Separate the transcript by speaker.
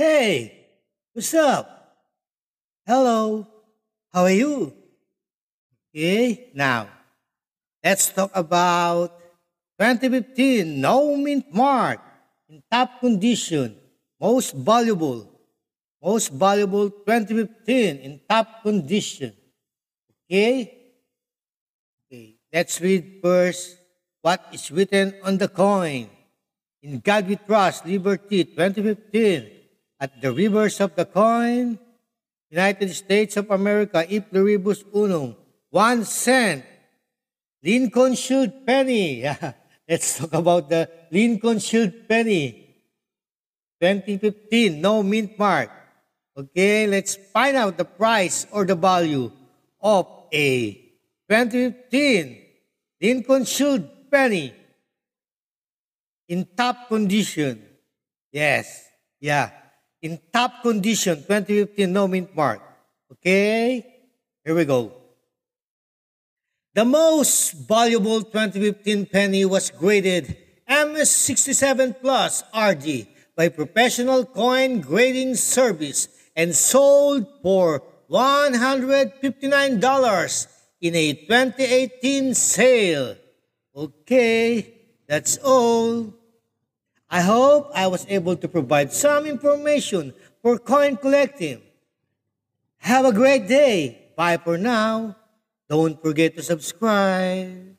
Speaker 1: Hey, what's up? Hello, how are you? Okay, now let's talk about 2015 no mint mark in top condition, most valuable, most valuable 2015 in top condition. Okay, okay. Let's read first what is written on the coin. In God we trust, Liberty 2015. At the reverse of the coin, United States of America, e pluribus unum, 1 cent. Lincoln Shield penny. Yeah, let's talk about the Lincoln Shield penny. 2015, no mint mark. Okay, let's find out the price or the value of a 2015 Lincoln Shield penny in top condition. Yes, yeah. In top condition, 2015 no mint mark. Okay, here we go. The most valuable 2015 penny was graded MS67 Plus RD by Professional Coin Grading Service and sold for $159 in a 2018 sale. Okay, that's all. I hope I was able to provide some information for coin collecting. Have a great day. Bye for now. Don't forget to subscribe.